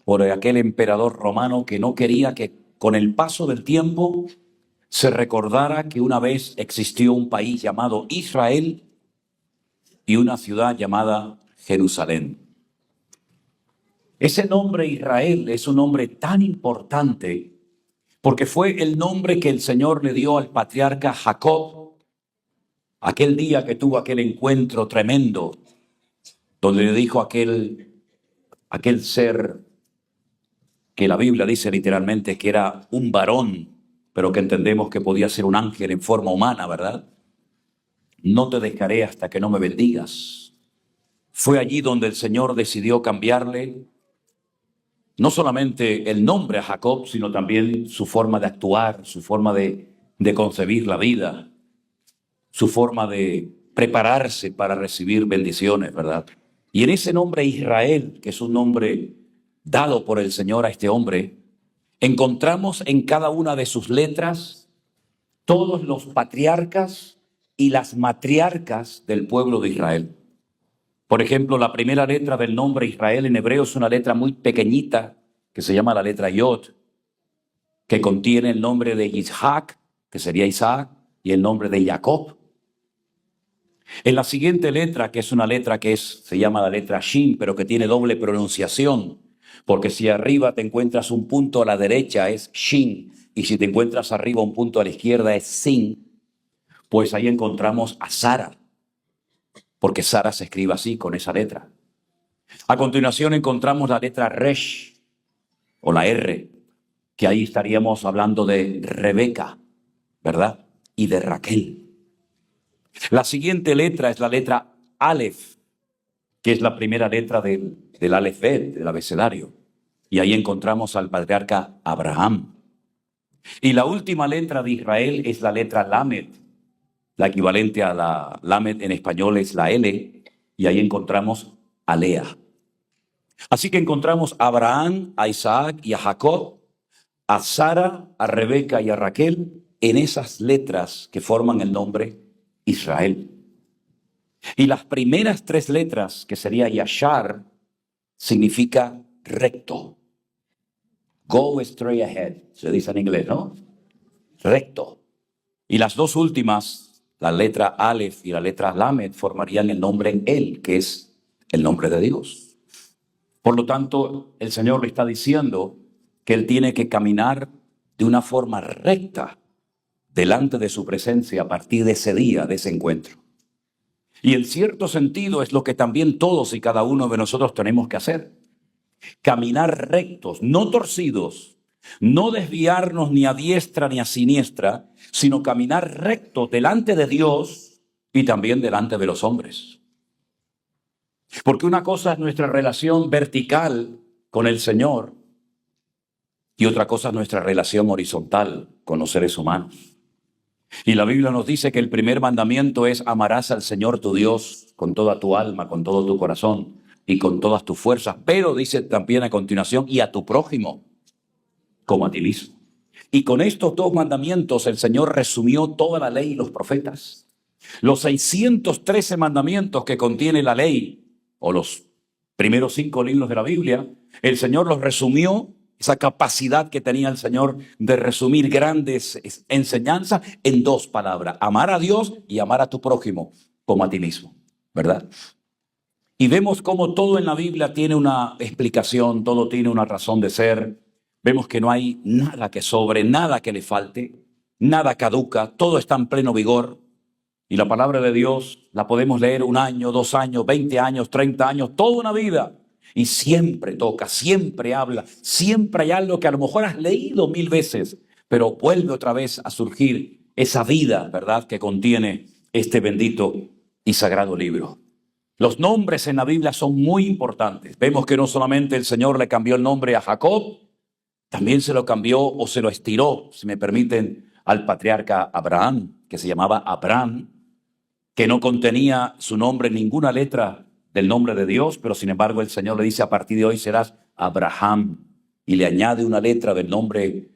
por aquel emperador romano que no quería que con el paso del tiempo se recordara que una vez existió un país llamado Israel y una ciudad llamada Jerusalén. Ese nombre Israel es un nombre tan importante porque fue el nombre que el Señor le dio al patriarca Jacob aquel día que tuvo aquel encuentro tremendo donde le dijo a aquel ser que la Biblia dice literalmente que era un varón, pero que entendemos que podía ser un ángel en forma humana, ¿verdad? No te dejaré hasta que no me bendigas. Fue allí donde el Señor decidió cambiarle no solamente el nombre a Jacob, sino también su forma de actuar, su forma de concebir la vida, su forma de prepararse para recibir bendiciones, ¿verdad? Y en ese nombre Israel, que es un nombre dado por el Señor a este hombre, encontramos en cada una de sus letras todos los patriarcas y las matriarcas del pueblo de Israel. Por ejemplo, la primera letra del nombre Israel en hebreo es una letra muy pequeñita que se llama la letra Yod, que contiene el nombre de Isaac, que sería Isaac, y el nombre de Jacob. En la siguiente letra, que es una letra que se llama la letra Shin, pero que tiene doble pronunciación, porque si arriba te encuentras un punto a la derecha es Shin, y si te encuentras arriba un punto a la izquierda es Sin, pues ahí encontramos a Sara, porque Sara se escribe así, con esa letra. A continuación encontramos la letra Resh, o la R, que ahí estaríamos hablando de Rebeca, ¿verdad? Y de Raquel. La siguiente letra es la letra Aleph, que es la primera letra del Aleph Bet, del abecedario. Y ahí encontramos al patriarca Abraham. Y la última letra de Israel es la letra Lamed. La equivalente a la Lamed en español es la L, y ahí encontramos a Lea. Así que encontramos a Abraham, a Isaac y a Jacob, a Sara, a Rebeca y a Raquel en esas letras que forman el nombre Israel. Y las primeras tres letras, que sería Yashar, significa recto. Go straight ahead, se dice en inglés, ¿no? Recto. Y las dos últimas, la letra Aleph y la letra Lamed, formarían el nombre El, que es el nombre de Dios. Por lo tanto, el Señor le está diciendo que Él tiene que caminar de una forma recta delante de su presencia a partir de ese día, de ese encuentro. Y en cierto sentido es lo que también todos y cada uno de nosotros tenemos que hacer. Caminar rectos, no torcidos, no desviarnos ni a diestra ni a siniestra, sino caminar rectos delante de Dios y también delante de los hombres. Porque una cosa es nuestra relación vertical con el Señor y otra cosa es nuestra relación horizontal con los seres humanos. Y la Biblia nos dice que el primer mandamiento es: amarás al Señor tu Dios con toda tu alma, con todo tu corazón y con todas tus fuerzas. Pero dice también a continuación: y a tu prójimo como a ti mismo. Y con estos dos mandamientos el Señor resumió toda la ley y los profetas. Los 613 mandamientos que contiene la ley, o los primeros 5 libros de la Biblia, el Señor los resumió. Esa capacidad que tenía el Señor de resumir grandes enseñanzas en 2 palabras: amar a Dios y amar a tu prójimo como a ti mismo, ¿verdad? Y vemos cómo todo en la Biblia tiene una explicación, todo tiene una razón de ser. Vemos que no hay nada que sobre, nada que le falte, nada caduca, todo está en pleno vigor. Y la palabra de Dios la podemos leer 1 año, 2 años, 20 años, 30 años, toda una vida. Y siempre toca, siempre habla, siempre hay algo que a lo mejor has leído 1000 veces, pero vuelve otra vez a surgir esa vida, ¿verdad?, que contiene este bendito y sagrado libro. Los nombres en la Biblia son muy importantes. Vemos que no solamente el Señor le cambió el nombre a Jacob, también se lo cambió o se lo estiró, si me permiten, al patriarca Abraham, que se llamaba Abraham, que no contenía su nombre en ninguna letra del nombre de Dios, pero sin embargo el Señor le dice: a partir de hoy serás Abraham, y le añade una letra del nombre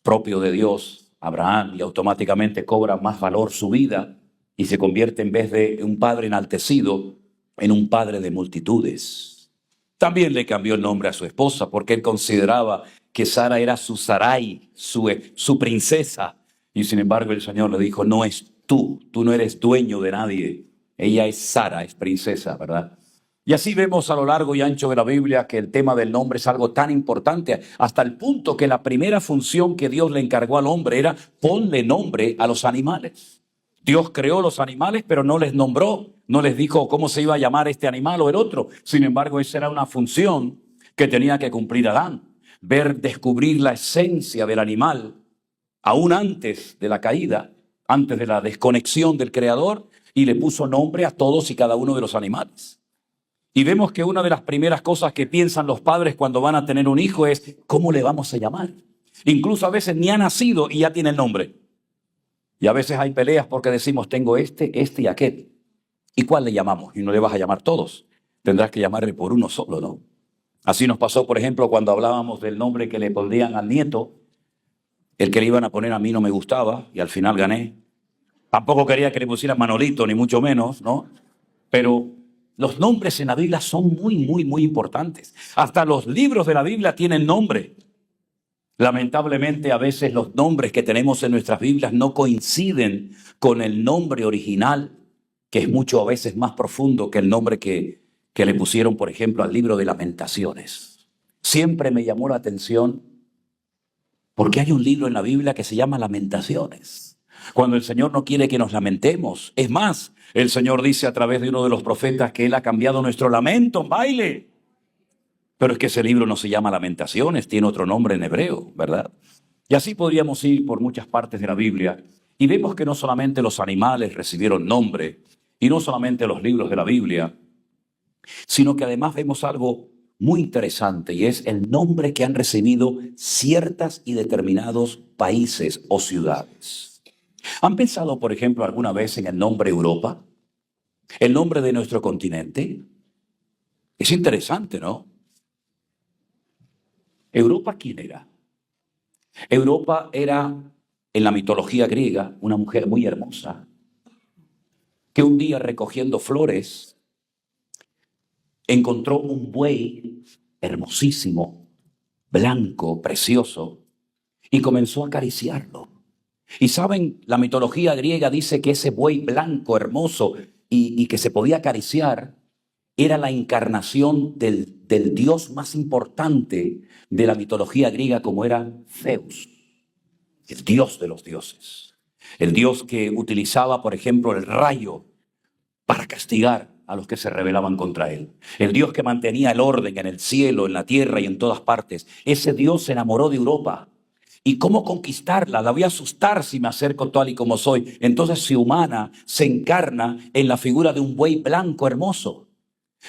propio de Dios, Abraham, y automáticamente cobra más valor su vida y se convierte, en vez de un padre enaltecido, en un padre de multitudes. También le cambió el nombre a su esposa porque él consideraba que Sara era su Sarai, su princesa. Y sin embargo el Señor le dijo, no es tú no eres dueño de nadie. Ella es Sara, es princesa, ¿verdad? Y así vemos a lo largo y ancho de la Biblia que el tema del nombre es algo tan importante, hasta el punto que la primera función que Dios le encargó al hombre era ponle nombre a los animales. Dios creó los animales, pero no les nombró, no les dijo cómo se iba a llamar este animal o el otro. Sin embargo, esa era una función que tenía que cumplir Adán, descubrir la esencia del animal, aún antes de la caída, antes de la desconexión del Creador, y le puso nombre a todos y cada uno de los animales. Y vemos que una de las primeras cosas que piensan los padres cuando van a tener un hijo es, ¿cómo le vamos a llamar? Incluso a veces ni ha nacido y ya tiene el nombre. Y a veces hay peleas porque decimos, tengo este y aquel. ¿Y cuál le llamamos? Y no le vas a llamar todos. Tendrás que llamarle por uno solo, ¿no? Así nos pasó, por ejemplo, cuando hablábamos del nombre que le pondrían al nieto. El que le iban a poner a mí no me gustaba y al final gané. Tampoco quería que le pusieran Manolito, ni mucho menos, ¿no? Pero los nombres en la Biblia son muy importantes. Hasta los libros de la Biblia tienen nombre. Lamentablemente, a veces los nombres que tenemos en nuestras Biblias no coinciden con el nombre original, que es mucho a veces más profundo que el nombre que le pusieron, por ejemplo, al libro de Lamentaciones. Siempre me llamó la atención porque hay un libro en la Biblia que se llama Lamentaciones. Cuando el Señor no quiere que nos lamentemos. Es más, el Señor dice a través de uno de los profetas que Él ha cambiado nuestro lamento en baile. Pero es que ese libro no se llama Lamentaciones, tiene otro nombre en hebreo, ¿verdad? Y así podríamos ir por muchas partes de la Biblia y vemos que no solamente los animales recibieron nombre y no solamente los libros de la Biblia, sino que además vemos algo muy interesante y es el nombre que han recibido ciertas y determinados países o ciudades. ¿Han pensado, por ejemplo, alguna vez en el nombre Europa? El nombre de nuestro continente. Es interesante, ¿no? ¿Europa quién era? Europa era, en la mitología griega, una mujer muy hermosa, que un día recogiendo flores, encontró un buey hermosísimo, blanco, precioso, y comenzó a acariciarlo. Y saben, la mitología griega dice que ese buey blanco, hermoso, y que se podía acariciar, era la encarnación del dios más importante de la mitología griega, como era Zeus, el dios de los dioses. El dios que utilizaba, por ejemplo, el rayo para castigar a los que se rebelaban contra él. El dios que mantenía el orden en el cielo, en la tierra y en todas partes. Ese dios se enamoró de Europa. ¿Y cómo conquistarla? La voy a asustar si me acerco tal y como soy. Entonces se humana, se encarna en la figura de un buey blanco hermoso.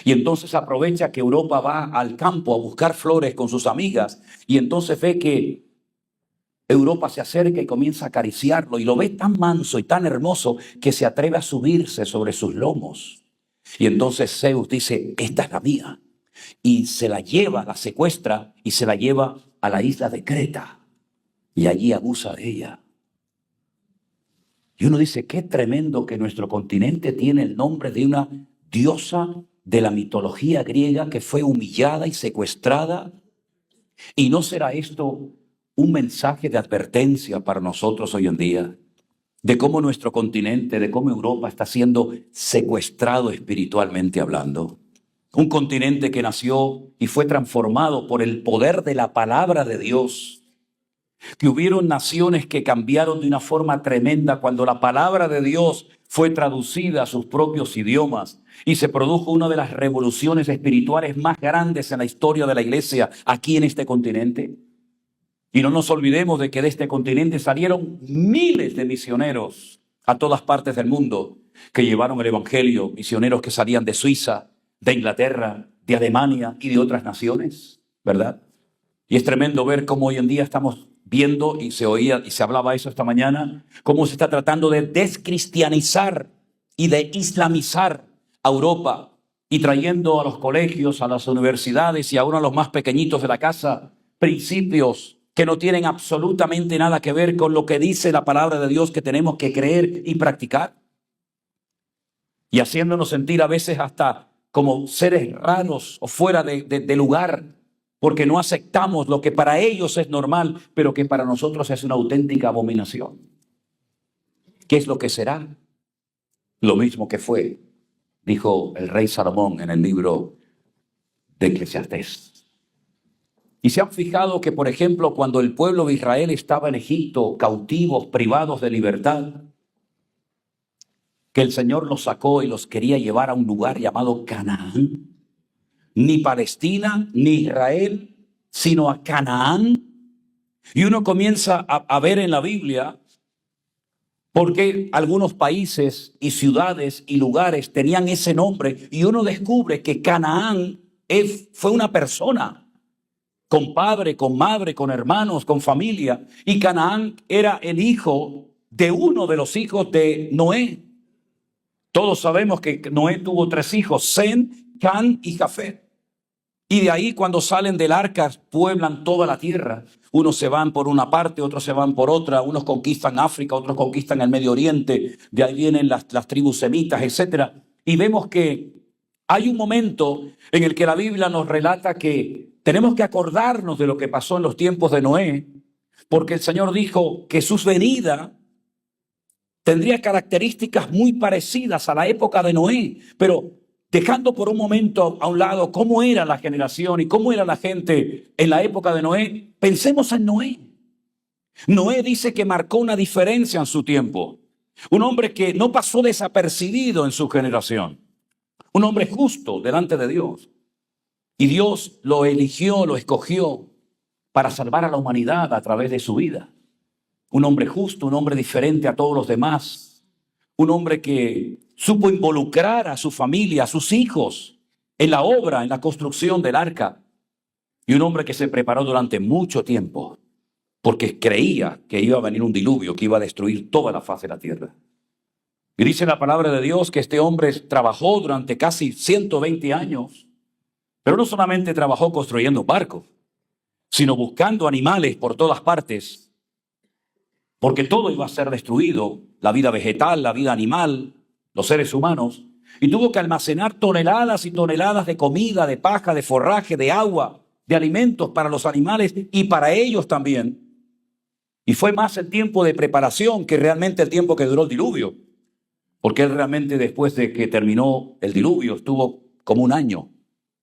Y entonces aprovecha que Europa va al campo a buscar flores con sus amigas y entonces ve que Europa se acerca y comienza a acariciarlo y lo ve tan manso y tan hermoso que se atreve a subirse sobre sus lomos. Y entonces Zeus dice, esta es la mía. Y se la lleva, la secuestra y se la lleva a la isla de Creta y allí abusa de ella. Y uno dice, qué tremendo que nuestro continente tiene el nombre de una diosa de la mitología griega que fue humillada y secuestrada. ¿Y no será esto un mensaje de advertencia para nosotros hoy en día? De cómo nuestro continente, de cómo Europa está siendo secuestrado espiritualmente hablando. Un continente que nació y fue transformado por el poder de la palabra de Dios. Que hubieron naciones que cambiaron de una forma tremenda cuando la palabra de Dios fue traducida a sus propios idiomas y se produjo una de las revoluciones espirituales más grandes en la historia de la iglesia aquí en este continente. Y no nos olvidemos de que de este continente salieron miles de misioneros a todas partes del mundo que llevaron el evangelio, misioneros que salían de Suiza, de Inglaterra, de Alemania y de otras naciones, ¿verdad? Y es tremendo ver cómo hoy en día estamos viendo, y se oía y se hablaba eso esta mañana, cómo se está tratando de descristianizar y de islamizar a Europa y trayendo a los colegios, a las universidades y aún a los más pequeñitos de la casa, principios que no tienen absolutamente nada que ver con lo que dice la palabra de Dios que tenemos que creer y practicar. Y haciéndonos sentir a veces hasta como seres raros o fuera de lugar, porque no aceptamos lo que para ellos es normal, pero que para nosotros es una auténtica abominación. ¿Qué es lo que será? Lo mismo que fue, dijo el rey Salomón en el libro de Eclesiastés. Y se han fijado que, por ejemplo, cuando el pueblo de Israel estaba en Egipto, cautivos, privados de libertad, que el Señor los sacó y los quería llevar a un lugar llamado Canaán, ni Palestina, ni Israel, sino a Canaán. Y uno comienza a ver en la Biblia por qué algunos países y ciudades y lugares tenían ese nombre, y uno descubre que Canaán fue una persona, con padre, con madre, con hermanos, con familia, y Canaán era el hijo de uno de los hijos de Noé. Todos sabemos que Noé tuvo 3 hijos, Sem, Can y Jafet. Y de ahí, cuando salen del arca, pueblan toda la tierra. Unos se van por una parte, otros se van por otra. Unos conquistan África, otros conquistan el Medio Oriente. De ahí vienen las tribus semitas, etc. Y vemos que hay un momento en el que la Biblia nos relata que tenemos que acordarnos de lo que pasó en los tiempos de Noé, porque el Señor dijo que su venida tendría características muy parecidas a la época de Noé, pero dejando por un momento a un lado cómo era la generación y cómo era la gente en la época de Noé, pensemos en Noé. Noé dice que marcó una diferencia en su tiempo. Un hombre que no pasó desapercibido en su generación. Un hombre justo delante de Dios. Y Dios lo eligió, lo escogió para salvar a la humanidad a través de su vida. Un hombre justo, un hombre diferente a todos los demás. Un hombre que supo involucrar a su familia, a sus hijos, en la obra, en la construcción del arca. Y un hombre que se preparó durante mucho tiempo, porque creía que iba a venir un diluvio, que iba a destruir toda la faz de la tierra. Y dice la palabra de Dios que este hombre trabajó durante casi 120 años, pero no solamente trabajó construyendo barcos, sino buscando animales por todas partes, porque todo iba a ser destruido, la vida vegetal, la vida animal, los seres humanos, y tuvo que almacenar toneladas y toneladas de comida, de paja, de forraje, de agua, de alimentos para los animales y para ellos también. Y fue más el tiempo de preparación que realmente el tiempo que duró el diluvio, porque él realmente, después de que terminó el diluvio, estuvo como 1 año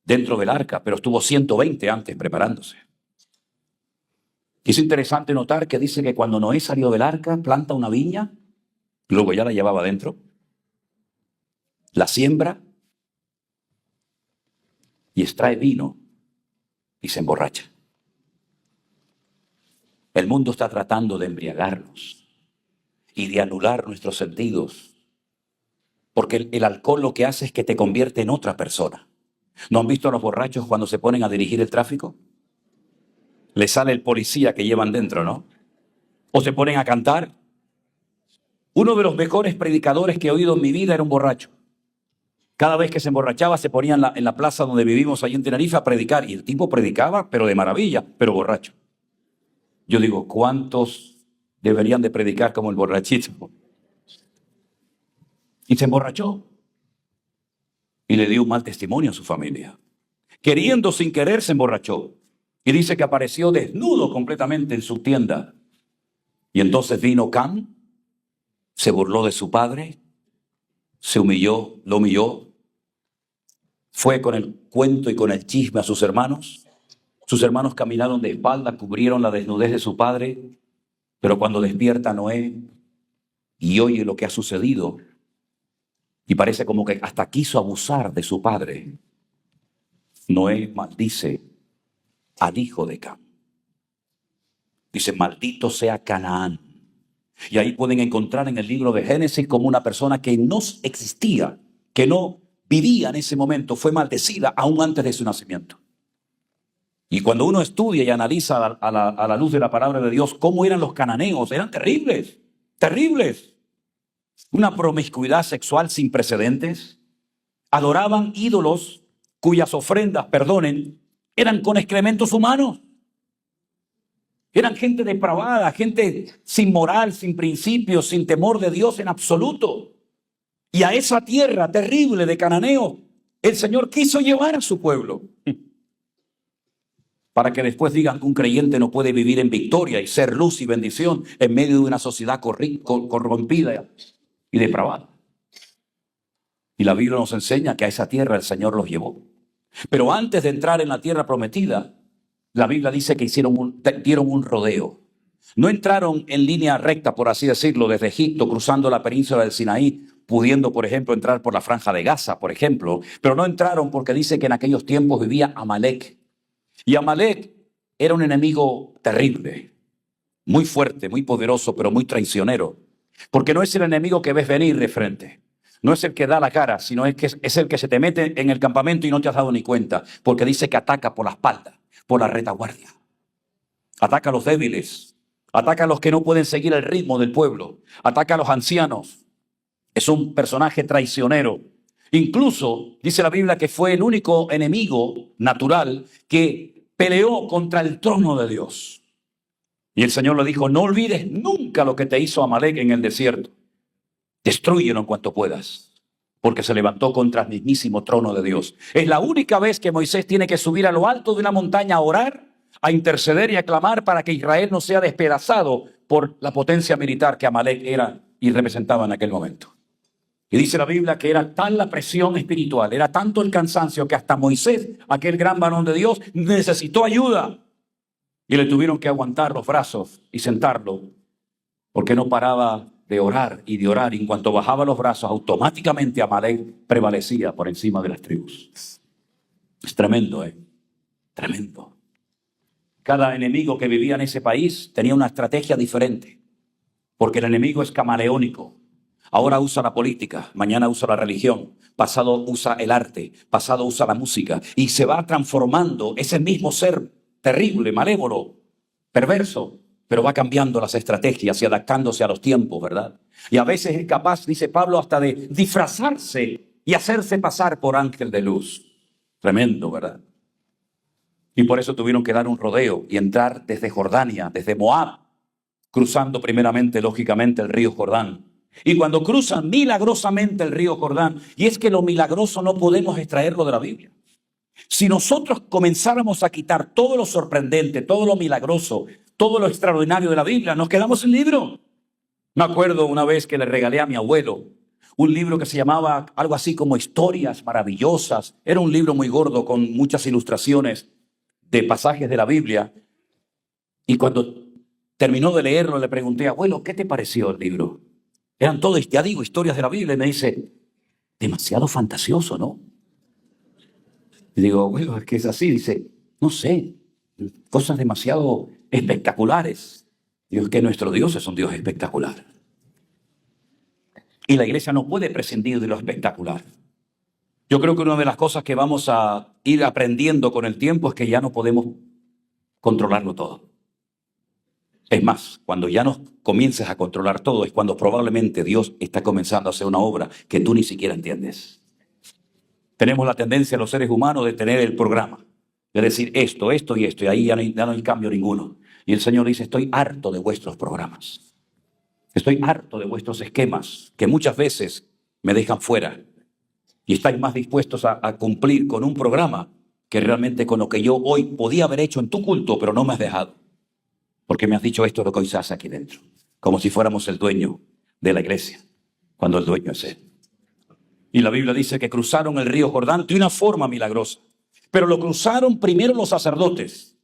dentro del arca, pero estuvo 120 antes preparándose. Y es interesante notar que dice que cuando Noé salió del arca, planta una viña, luego ya la llevaba dentro, la siembra y extrae vino y se emborracha. El mundo está tratando de embriagarnos y de anular nuestros sentidos, porque el alcohol lo que hace es que te convierte en otra persona. ¿No han visto a los borrachos cuando se ponen a dirigir el tráfico? Les sale el policía que llevan dentro, ¿no? O se ponen a cantar. Uno de los mejores predicadores que he oído en mi vida era un borracho. Cada vez que se emborrachaba se ponía en la plaza donde vivimos allí en Tenerife a predicar. Y el tipo predicaba, pero de maravilla, pero borracho. Yo digo, ¿cuántos deberían de predicar como el borrachito? Y se emborrachó. Y le dio un mal testimonio a su familia. Queriendo sin querer se emborrachó. Y dice que apareció desnudo completamente en su tienda. Y entonces vino Cam, se burló de su padre, se humilló, lo humilló. Fue con el cuento y con el chisme a sus hermanos. Sus hermanos caminaron de espalda, cubrieron la desnudez de su padre. Pero cuando despierta Noé y oye lo que ha sucedido, y parece como que hasta quiso abusar de su padre, Noé maldice al hijo de Cam. Dice, maldito sea Canaán. Y ahí pueden encontrar en el libro de Génesis como una persona que no existía, que no vivía en ese momento, fue maldecida aún antes de su nacimiento. Y cuando uno estudia y analiza a la luz de la palabra de Dios cómo eran los cananeos, eran terribles, terribles. Una promiscuidad sexual sin precedentes. Adoraban ídolos cuyas ofrendas, perdonen, eran con excrementos humanos. Eran gente depravada, gente sin moral, sin principios, sin temor de Dios en absoluto. Y a esa tierra terrible de cananeos El Señor quiso llevar a su pueblo para que después digan que un creyente no puede vivir en victoria y ser luz y bendición en medio de una sociedad corrompida y depravada. Y la Biblia nos enseña que a esa tierra el Señor los llevó. Pero antes de entrar en la tierra prometida, la Biblia dice que dieron un rodeo. No entraron en línea recta, por así decirlo, desde Egipto, cruzando la península del Sinaí, pudiendo, por ejemplo, entrar por la franja de Gaza, por ejemplo. Pero no entraron porque dice que en aquellos tiempos vivía Amalek. Y Amalek era un enemigo terrible, muy fuerte, muy poderoso, pero muy traicionero. Porque no es el enemigo que ves venir de frente. No es el que da la cara, sino es el que se te mete en el campamento y no te has dado ni cuenta. Porque dice que ataca por la espalda, por la retaguardia. Ataca a los débiles. Ataca a los que no pueden seguir el ritmo del pueblo. Ataca a los ancianos. Es un personaje traicionero. Incluso dice la Biblia que fue el único enemigo natural que peleó contra el trono de Dios. Y el Señor le dijo, no olvides nunca lo que te hizo Amalek en el desierto. Destrúyelo en cuanto puedas, porque se levantó contra el mismísimo trono de Dios. Es la única vez que Moisés tiene que subir a lo alto de una montaña a orar, a interceder y a clamar para que Israel no sea despedazado por la potencia militar que Amalek era y representaba en aquel momento. Y dice la Biblia que era tal la presión espiritual, era tanto el cansancio que hasta Moisés, aquel gran varón de Dios, necesitó ayuda. Y le tuvieron que aguantar los brazos y sentarlo, porque no paraba de orar y de orar. Y en cuanto bajaba los brazos, automáticamente Amalek prevalecía por encima de las tribus. Es tremendo, tremendo. Cada enemigo que vivía en ese país tenía una estrategia diferente, porque el enemigo es camaleónico. Ahora usa la política, mañana usa la religión, pasado usa el arte, pasado usa la música, y se va transformando ese mismo ser terrible, malévolo, perverso, pero va cambiando las estrategias y adaptándose a los tiempos, ¿verdad? Y a veces es capaz, dice Pablo, hasta de disfrazarse y hacerse pasar por ángel de luz. Tremendo, ¿verdad? Y por eso tuvieron que dar un rodeo y entrar desde Jordania, desde Moab, cruzando primeramente, lógicamente, el río Jordán. Y cuando cruzan milagrosamente el río Jordán, y es que lo milagroso no podemos extraerlo de la Biblia. Si nosotros comenzáramos a quitar todo lo sorprendente, todo lo milagroso, todo lo extraordinario de la Biblia, nos quedamos sin libro. Me acuerdo una vez que le regalé a mi abuelo un libro que se llamaba algo así como Historias Maravillosas. Era un libro muy gordo con muchas ilustraciones de pasajes de la Biblia. Y cuando terminó de leerlo, le pregunté, abuelo, ¿qué te pareció el libro? Eran todas, ya digo, historias de la Biblia. Y me dice, demasiado fantasioso, ¿no? Y digo, bueno, es que es así. Dice, no sé, cosas demasiado espectaculares. Digo, es que nuestro Dios es un Dios espectacular. Y la iglesia no puede prescindir de lo espectacular. Yo creo que una de las cosas que vamos a ir aprendiendo con el tiempo es que ya no podemos controlarlo todo. Es más, cuando ya nos comiences a controlar todo es cuando probablemente Dios está comenzando a hacer una obra que tú ni siquiera entiendes. Tenemos la tendencia los seres humanos de tener el programa, de decir esto y esto, y ahí ya no hay cambio ninguno. Y el Señor dice, estoy harto de vuestros programas. Estoy harto de vuestros esquemas que muchas veces me dejan fuera. Y estáis más dispuestos a cumplir con un programa que realmente con lo que yo hoy podía haber hecho en tu culto, pero no me has dejado. Porque me has dicho esto es lo que hoy se hace aquí dentro. Como si fuéramos el dueño de la iglesia, cuando el dueño es Él. Y la Biblia dice que cruzaron el río Jordán de una forma milagrosa. Pero lo cruzaron primero los sacerdotes,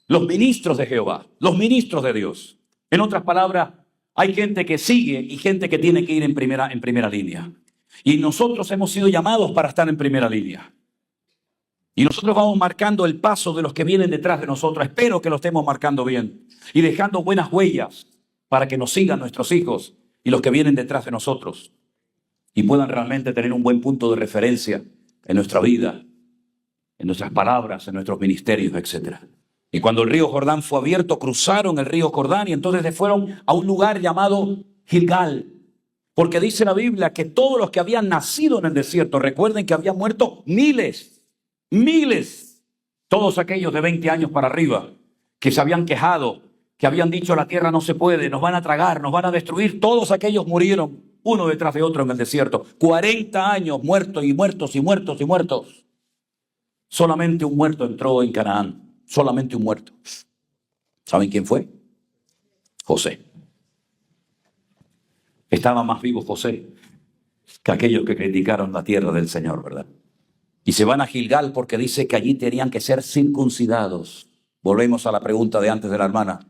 los ministros de Jehová, los ministros de Dios. En otras palabras, hay gente que sigue y gente que tiene que ir en primera línea. Y nosotros hemos sido llamados para estar en primera línea. Y nosotros vamos marcando el paso de los que vienen detrás de nosotros. Espero que lo estemos marcando bien. Y dejando buenas huellas para que nos sigan nuestros hijos y los que vienen detrás de nosotros. Y puedan realmente tener un buen punto de referencia en nuestra vida, en nuestras palabras, en nuestros ministerios, etc. Y cuando el río Jordán fue abierto, cruzaron el río Jordán y entonces se fueron a un lugar llamado Gilgal. Porque dice la Biblia que todos los que habían nacido en el desierto, recuerden que habían muerto miles, todos aquellos de 20 años para arriba, que se habían quejado, que habían dicho la tierra no se puede, nos van a tragar, nos van a destruir, todos aquellos murieron. uno detrás de otro en el desierto. 40 años muertos y muertos y muertos y muertos. Solamente un muerto entró en Canaán. Solamente un muerto. ¿Saben quién fue? José. Estaba más vivo José que aquellos que criticaron la tierra del Señor, ¿verdad? Y se van a Gilgal porque dice que allí tenían que ser circuncidados. Volvemos a la pregunta de antes de la hermana.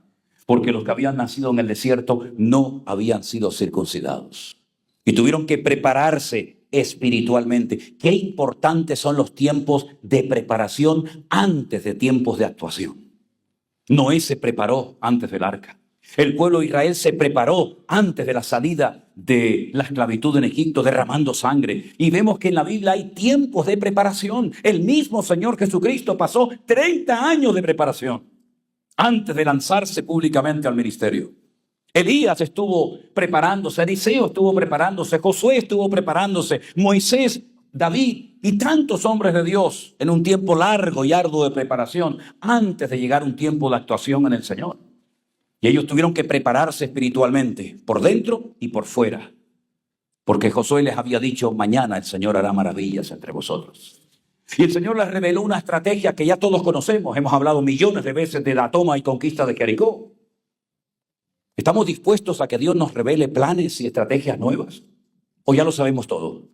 Porque los que habían nacido en el desierto no habían sido circuncidados. Y tuvieron que prepararse espiritualmente. Qué importantes son los tiempos de preparación antes de tiempos de actuación. Noé se preparó antes del arca. El pueblo de Israel se preparó antes de la salida de la esclavitud en Egipto, derramando sangre. Y vemos que en la Biblia hay tiempos de preparación. El mismo Señor Jesucristo pasó 30 años de preparación antes de lanzarse públicamente al ministerio. Elías estuvo preparándose, Eliseo estuvo preparándose, Josué estuvo preparándose, Moisés, David y tantos hombres de Dios en un tiempo largo y arduo de preparación antes de llegar un tiempo de actuación en el Señor. Y ellos tuvieron que prepararse espiritualmente, por dentro y por fuera. Porque Josué les había dicho, mañana el Señor hará maravillas entre vosotros. Y el Señor les reveló una estrategia que ya todos conocemos. Hemos hablado millones de veces de la toma y conquista de Jericó. ¿Estamos dispuestos a que Dios nos revele planes y estrategias nuevas? ¿O ya lo sabemos todo?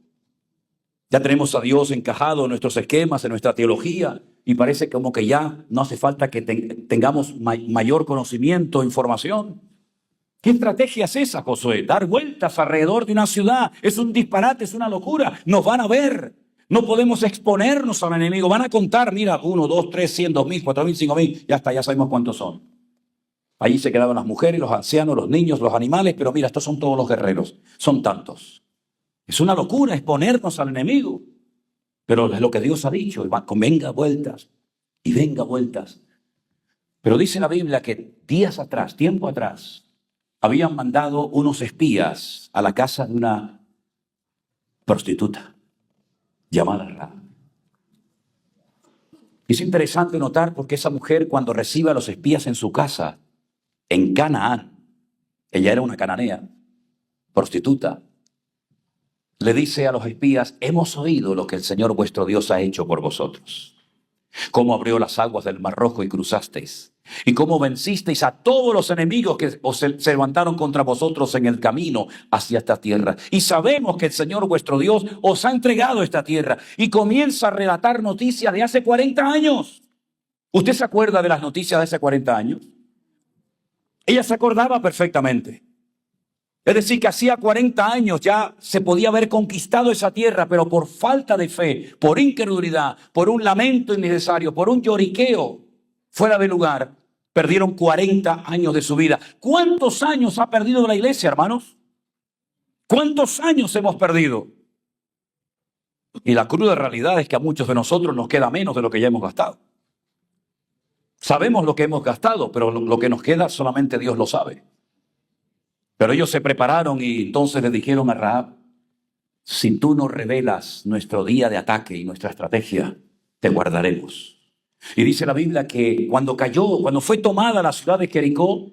Ya tenemos a Dios encajado en nuestros esquemas, en nuestra teología, y parece como que ya no hace falta que tengamos mayor conocimiento, información. ¿Qué estrategia es esa, Josué? Dar vueltas alrededor de una ciudad. Es un disparate, es una locura. Nos van a ver. No podemos exponernos al enemigo. Van a contar, mira, 1, 2, 3, 100, 2,000, 4,000, 5,000. Ya sabemos cuántos son. Allí se quedaban las mujeres, los ancianos, los niños, los animales. Pero mira, estos son todos los guerreros. Son tantos. Es una locura exponernos al enemigo. Pero es lo que Dios ha dicho. Venga vueltas y venga vueltas. Pero dice la Biblia que días atrás, tiempo atrás, habían mandado unos espías a la casa de una prostituta llamada Rahab. Es interesante notar porque esa mujer, cuando recibe a los espías en su casa, en Canaán, ella era una cananea, prostituta, le dice a los espías, hemos oído lo que el Señor vuestro Dios ha hecho por vosotros. Cómo abrió las aguas del Mar Rojo y cruzasteis. Y cómo vencisteis a todos los enemigos que se levantaron contra vosotros en el camino hacia esta tierra. Y sabemos que el Señor vuestro Dios os ha entregado esta tierra. Y comienza a relatar noticias de hace 40 años. ¿Usted se acuerda de las noticias de hace 40 años? Ella se acordaba perfectamente. Es decir, que hacía 40 años ya se podía haber conquistado esa tierra, pero por falta de fe, por incredulidad, por un lamento innecesario, por un lloriqueo fuera de lugar, perdieron 40 años de su vida. ¿Cuántos años ha perdido la iglesia, hermanos? ¿Cuántos años hemos perdido? Y la cruda realidad es que a muchos de nosotros nos queda menos de lo que ya hemos gastado. Sabemos lo que hemos gastado, pero lo que nos queda solamente Dios lo sabe. Pero ellos se prepararon y entonces le dijeron a Rahab, si tú nos revelas nuestro día de ataque y nuestra estrategia, te guardaremos. Y dice la Biblia que cuando fue tomada la ciudad de Jericó,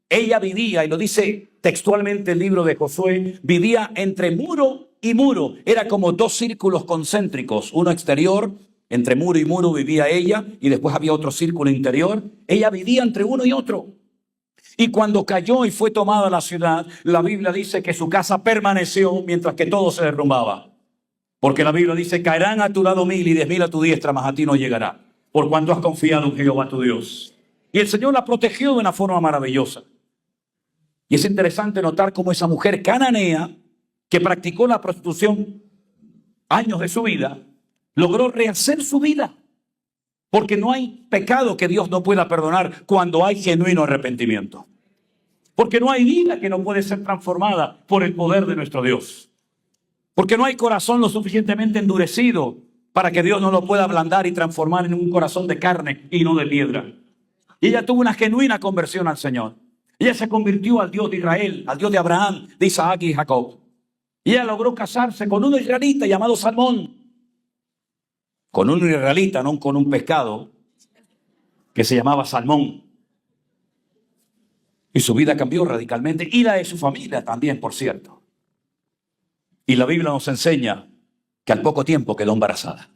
ella vivía, y lo dice textualmente el libro de Josué, vivía entre muro y muro. Era como dos círculos concéntricos, uno exterior, entre muro y muro vivía ella, y después había otro círculo interior. Ella vivía entre uno y otro. Y cuando cayó y fue tomada la ciudad, la Biblia dice que su casa permaneció mientras que todo se derrumbaba. Porque la Biblia dice, caerán a tu lado 1,000 y 10,000 a tu diestra, mas a ti no llegará. Por cuanto has confiado en Jehová tu Dios. Y el Señor la protegió de una forma maravillosa. Y es interesante notar cómo esa mujer cananea, que practicó la prostitución años de su vida, logró rehacer su vida. Porque no hay pecado que Dios no pueda perdonar cuando hay genuino arrepentimiento. Porque no hay vida que no puede ser transformada por el poder de nuestro Dios. Porque no hay corazón lo suficientemente endurecido para que Dios no lo pueda ablandar y transformar en un corazón de carne y no de piedra. Y ella tuvo una genuina conversión al Señor. Ella se convirtió al Dios de Israel, al Dios de Abraham, de Isaac y Jacob. Y ella logró casarse con un israelita llamado Salmón. Con un israelita, no con un pescado que se llamaba salmón. Y su vida cambió radicalmente, y la de su familia también, por cierto. Y la Biblia nos enseña que al poco tiempo quedó embarazada.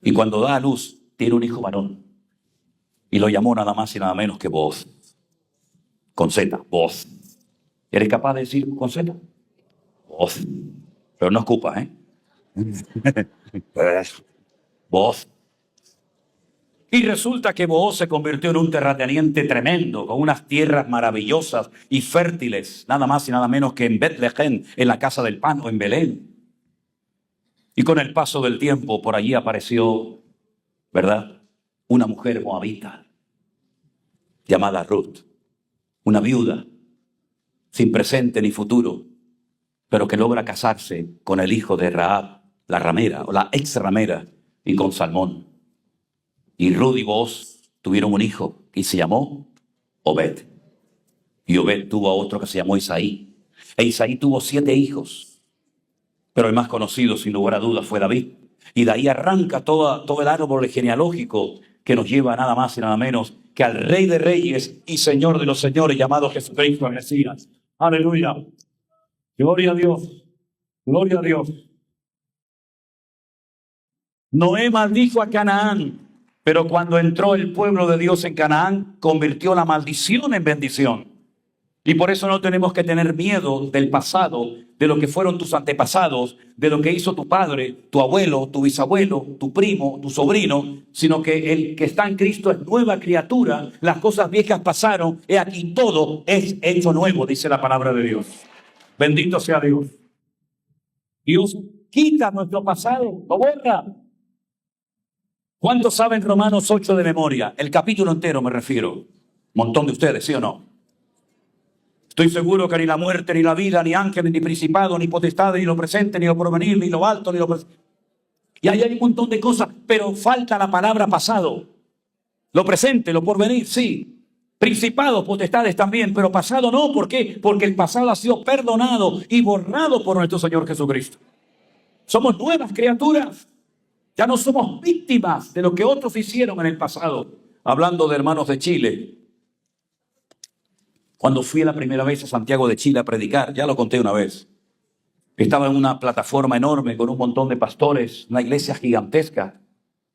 Y cuando da a luz, tiene un hijo varón. Y lo llamó nada más y nada menos que Booz. Con Z, Booz. ¿Eres capaz de decir con Z? Booz. Pero no escupas, ¿eh? Booz. Y resulta que Booz se convirtió en un terrateniente tremendo, con unas tierras maravillosas y fértiles, nada más y nada menos que en Betlehem, en la casa del pan o en Belén. Y con el paso del tiempo por allí apareció, ¿verdad?, una mujer moabita llamada Ruth, una viuda sin presente ni futuro, pero que logra casarse con el hijo de Rahab, la ramera o la ex ramera, y con Salmón. Y Ruth y Booz tuvieron un hijo y se llamó Obed. Y Obed tuvo a otro que se llamó Isaí. E Isaí tuvo 7 hijos. Pero el más conocido, sin lugar a dudas, fue David. Y de ahí arranca todo el árbol genealógico que nos lleva nada más y nada menos que al Rey de Reyes y Señor de los Señores, llamado Jesucristo el Mesías. Aleluya. Gloria a Dios. Gloria a Dios. Noé maldijo a Canaán, pero cuando entró el pueblo de Dios en Canaán, convirtió la maldición en bendición. Y por eso no tenemos que tener miedo del pasado, de lo que fueron tus antepasados, de lo que hizo tu padre, tu abuelo, tu bisabuelo, tu primo, tu sobrino, sino que el que está en Cristo es nueva criatura. Las cosas viejas pasaron, he aquí todo es hecho nuevo, dice la palabra de Dios. Bendito sea Dios. Dios quita nuestro pasado, lo borra. ¿Cuántos saben Romanos 8 de memoria? El capítulo entero me refiero. Un montón de ustedes, ¿sí o no? Estoy seguro que ni la muerte, ni la vida, ni ángeles, ni principados, ni potestades, ni lo presente, ni lo porvenir, ni lo alto, ni lo presente. Y ahí hay un montón de cosas, pero falta la palabra pasado. Lo presente, lo porvenir, sí. Principados, potestades también, pero pasado no. ¿Por qué? Porque el pasado ha sido perdonado y borrado por nuestro Señor Jesucristo. Somos nuevas criaturas. Ya no somos víctimas de lo que otros hicieron en el pasado. Hablando de hermanos de Chile, cuando fui la primera vez a Santiago de Chile a predicar, ya lo conté una vez, estaba en una plataforma enorme con un montón de pastores, una iglesia gigantesca,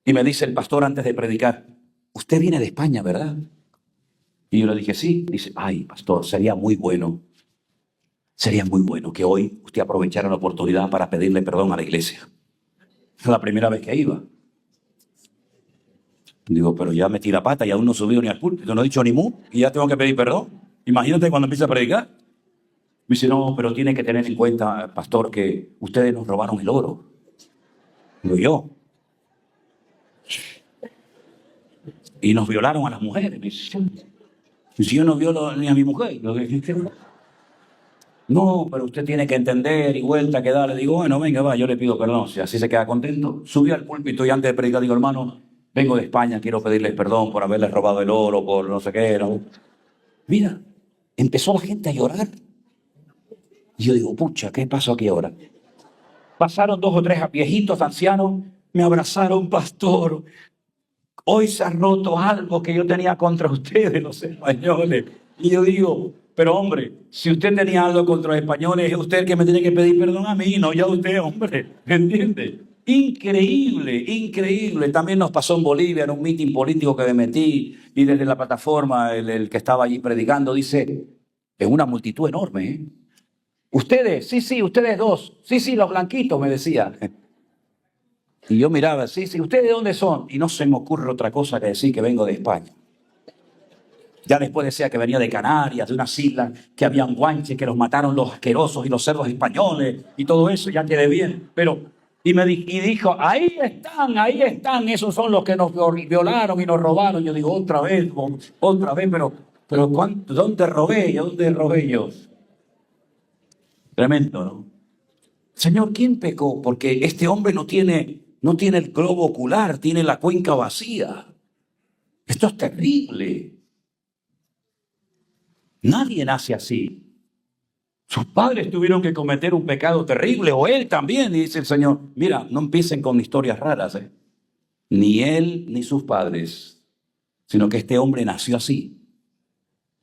y me dice el pastor antes de predicar: usted viene de España, ¿verdad? Y yo le dije, sí. Dice, ay, pastor, sería muy bueno que hoy usted aprovechara la oportunidad para pedirle perdón a la iglesia. Es la primera vez que iba. Digo, pero ya metí la pata y aún no he subido ni al púlpito, no he dicho ni mu, y ya tengo que pedir perdón. Imagínate cuando empiece a predicar. Me dice, no, pero tiene que tener en cuenta, pastor, que ustedes nos robaron el oro. Digo, yo. Y nos violaron a las mujeres. Me dice, si yo no violo ni a mi mujer. No, pero usted tiene que entender y vuelta que darle. Digo, bueno, venga, va, yo le pido perdón. Si así se queda contento. Subí al púlpito y antes de predicar digo, hermano, vengo de España, quiero pedirles perdón por haberles robado el oro, por no sé qué. ¿No? Mira, empezó la gente a llorar. Y yo digo, pucha, ¿qué pasó aquí ahora? Pasaron 2 o 3 viejitos, ancianos, me abrazaron, pastor. Hoy se ha roto algo que yo tenía contra ustedes, los españoles. Y yo digo, pero hombre, si usted tenía algo contra los españoles, es usted el que me tiene que pedir perdón a mí, no ya usted, hombre. ¿Me entiende? Increíble, increíble. También nos pasó en Bolivia, en un mitin político que me metí, y desde la plataforma, el que estaba allí predicando, dice, en una multitud enorme, ¿eh? Ustedes, sí, ustedes dos. Sí, los blanquitos, me decía. Y yo miraba, sí, ¿ustedes de dónde son? Y no se me ocurre otra cosa que decir que vengo de España. Ya después decía que venía de Canarias, de unas islas que habían guanches, que los mataron los asquerosos y los cerdos españoles y todo eso, ya quedé bien. Y dijo, ahí están, esos son los que nos violaron y nos robaron. Yo digo, otra vez, pero ¿dónde robé yo? Tremendo, ¿no? Señor, ¿quién pecó? Porque este hombre no tiene el globo ocular, tiene la cuenca vacía. Esto es terrible. Nadie nace así. Sus padres tuvieron que cometer un pecado terrible, o él también. Y dice el Señor, mira, no empiecen con historias raras, ¿eh? Ni él ni sus padres, sino que este hombre nació así,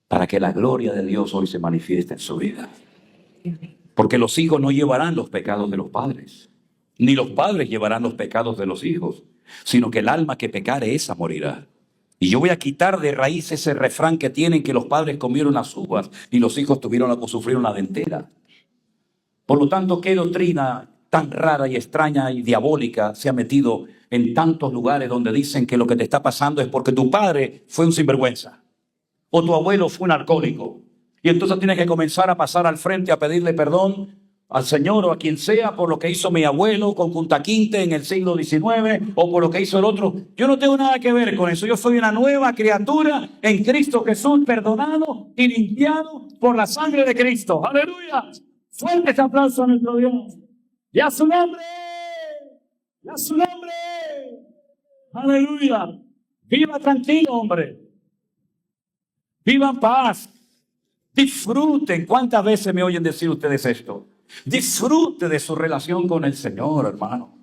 para que la gloria de Dios hoy se manifieste en su vida. Porque los hijos no llevarán los pecados de los padres, ni los padres llevarán los pecados de los hijos, sino que el alma que pecare, esa morirá. Y yo voy a quitar de raíz ese refrán que tienen, que los padres comieron las uvas y los hijos sufrieron la dentera. Por lo tanto, ¿qué doctrina tan rara y extraña y diabólica se ha metido en tantos lugares donde dicen que lo que te está pasando es porque tu padre fue un sinvergüenza o tu abuelo fue un alcohólico? Y entonces tienes que comenzar a pasar al frente a pedirle perdón al Señor o a quien sea por lo que hizo mi abuelo con Kunta Kinte en el siglo XIX o por lo que hizo el otro. Yo no tengo nada que ver con eso. Yo soy una nueva criatura en Cristo Jesús, perdonado y limpiado por la sangre de Cristo. ¡Aleluya! Fuerte ese aplauso a nuestro Dios. ¡Y a su nombre! ¡Y a su nombre! ¡Aleluya! Viva tranquilo, hombre. Viva en paz. Disfruten. ¿Cuántas veces me oyen decir ustedes esto? Disfrute de su relación con el Señor, hermano.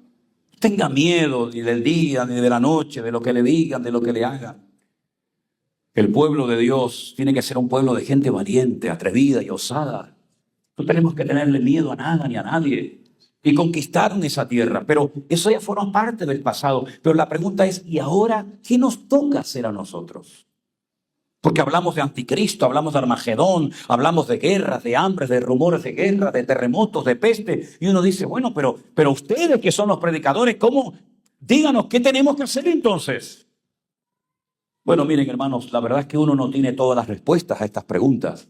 No tenga miedo ni del día, ni de la noche, de lo que le digan, de lo que le hagan. El pueblo de Dios tiene que ser un pueblo de gente valiente, atrevida y osada. No tenemos que tenerle miedo a nada ni a nadie. Y conquistaron esa tierra, pero eso ya forma parte del pasado. Pero la pregunta es, ¿y ahora qué nos toca hacer a nosotros? Porque hablamos de anticristo, hablamos de Armagedón, hablamos de guerras, de hambres, de rumores de guerra, de terremotos, de peste. Y uno dice, bueno, pero ustedes que son los predicadores, ¿cómo? Díganos, ¿qué tenemos que hacer entonces? Bueno, miren, hermanos, la verdad es que uno no tiene todas las respuestas a estas preguntas.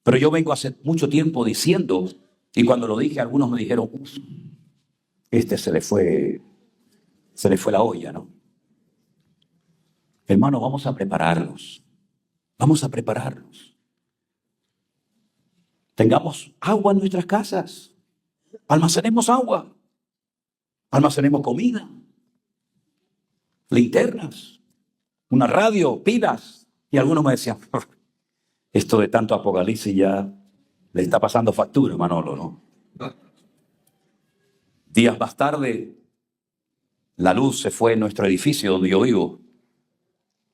Pero yo vengo hace mucho tiempo diciendo, y cuando lo dije, algunos me dijeron, se le fue la olla, ¿no? Hermano, vamos a prepararnos. Vamos a prepararnos. Tengamos agua en nuestras casas. Almacenemos agua. Almacenemos comida. Linternas. Una radio, pilas. Y algunos me decían, esto de tanto apocalipsis ya le está pasando factura, Manolo, ¿no? Días más tarde, la luz se fue en nuestro edificio donde yo vivo.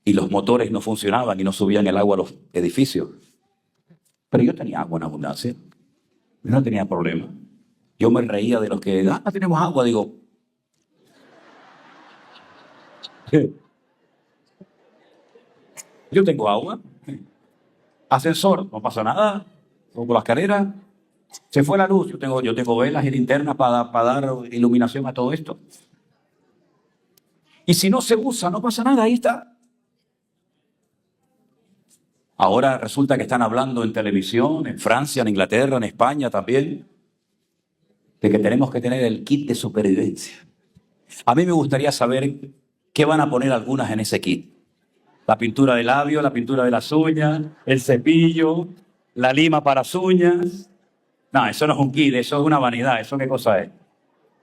Y los motores no funcionaban y no subían el agua a los edificios. Pero yo tenía agua en abundancia. Yo no tenía problema. Yo me reía de los que, tenemos agua. Digo, yo tengo agua. Ascensor, no pasa nada. Pongo por la escalera. Se fue la luz. Yo tengo velas y linternas para dar iluminación a todo esto. Y si no se usa, no pasa nada. Ahí está. Ahora resulta que están hablando en televisión, en Francia, en Inglaterra, en España también, de que tenemos que tener el kit de supervivencia. A mí me gustaría saber qué van a poner algunas en ese kit. La pintura de labios, la pintura de las uñas, el cepillo, la lima para las uñas. No, eso no es un kit, eso es una vanidad. ¿Eso qué cosa es?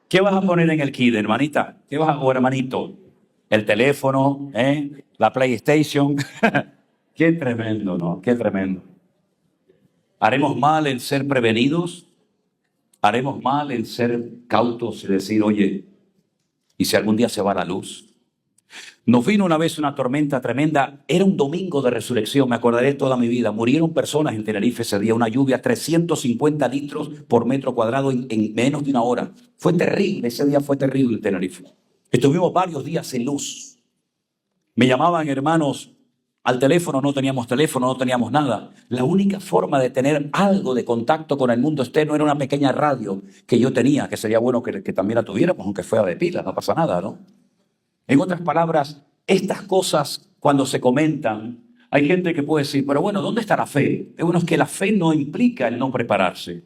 ¿Qué vas a poner en el kit, hermanita? O hermanito? El teléfono, la PlayStation. Qué tremendo, ¿no? Qué tremendo. ¿Haremos mal en ser prevenidos? ¿Haremos mal en ser cautos y decir, oye, ¿y si algún día se va la luz? Nos vino una vez una tormenta tremenda. Era un domingo de resurrección, me acordaré toda mi vida. Murieron personas en Tenerife ese día, una lluvia, 350 litros por metro cuadrado en menos de una hora. Fue terrible, ese día fue terrible en Tenerife. Estuvimos varios días sin luz. Me llamaban hermanos al teléfono, no teníamos nada. La única forma de tener algo de contacto con el mundo externo era una pequeña radio que yo tenía, que sería bueno que también la tuviéramos, aunque fuera de pilas, no pasa nada, ¿no? En otras palabras, estas cosas cuando se comentan, hay gente que puede decir, pero bueno, ¿dónde está la fe? Bueno, es que la fe no implica el no prepararse.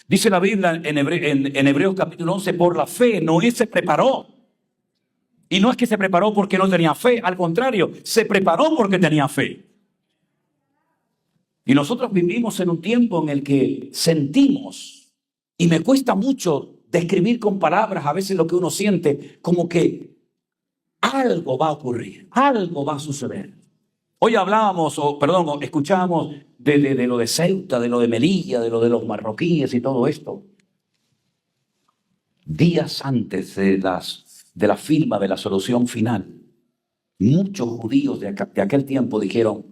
Dice la Biblia en Hebreos capítulo 11, por la fe Noé se preparó. Y no es que se preparó porque no tenía fe, al contrario, se preparó porque tenía fe. Y nosotros vivimos en un tiempo en el que sentimos, y me cuesta mucho describir con palabras a veces lo que uno siente, como que algo va a ocurrir, algo va a suceder. Hoy escuchábamos de lo de Ceuta, de lo de Melilla, de lo de los marroquíes y todo esto. Días antes de la firma de la solución final, muchos judíos de aquel tiempo dijeron,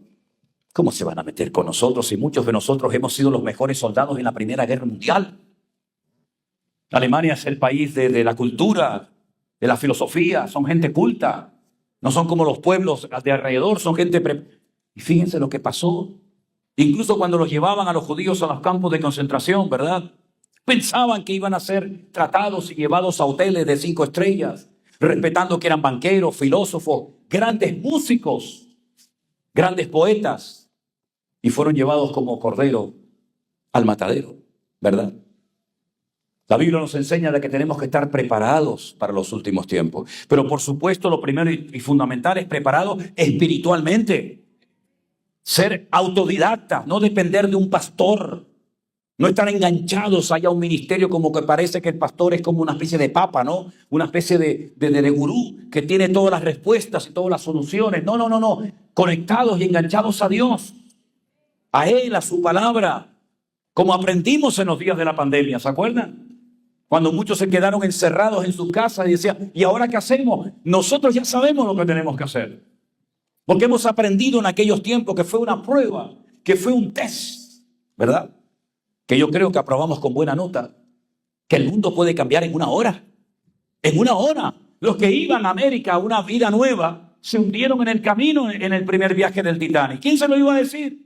¿cómo se van a meter con nosotros si muchos de nosotros hemos sido los mejores soldados en la Primera Guerra Mundial? Alemania es el país de la cultura, de la filosofía, son gente culta. No son como los pueblos de alrededor, son gente... Y fíjense lo que pasó. Incluso cuando los llevaban a los judíos a los campos de concentración, ¿verdad? Pensaban que iban a ser tratados y llevados a hoteles de 5 estrellas, respetando que eran banqueros, filósofos, grandes músicos, grandes poetas, y fueron llevados como cordero al matadero, ¿verdad? La Biblia nos enseña de que tenemos que estar preparados para los últimos tiempos. Pero por supuesto, lo primero y fundamental es preparados espiritualmente. Ser autodidactas, no depender de un pastor. No estar enganchados allá a un ministerio como que parece que el pastor es como una especie de papa, ¿no? Una especie de gurú que tiene todas las respuestas y todas las soluciones. No, no, no, no. Conectados y enganchados a Dios, a Él, a su palabra. Como aprendimos en los días de la pandemia, ¿se acuerdan? Cuando muchos se quedaron encerrados en sus casas y decían, ¿y ahora qué hacemos? Nosotros ya sabemos lo que tenemos que hacer. Porque hemos aprendido en aquellos tiempos que fue una prueba, que fue un test, ¿verdad? Que yo creo que aprobamos con buena nota, que el mundo puede cambiar en una hora. En una hora. Los que iban a América a una vida nueva se hundieron en el camino en el primer viaje del Titanic. ¿Quién se lo iba a decir?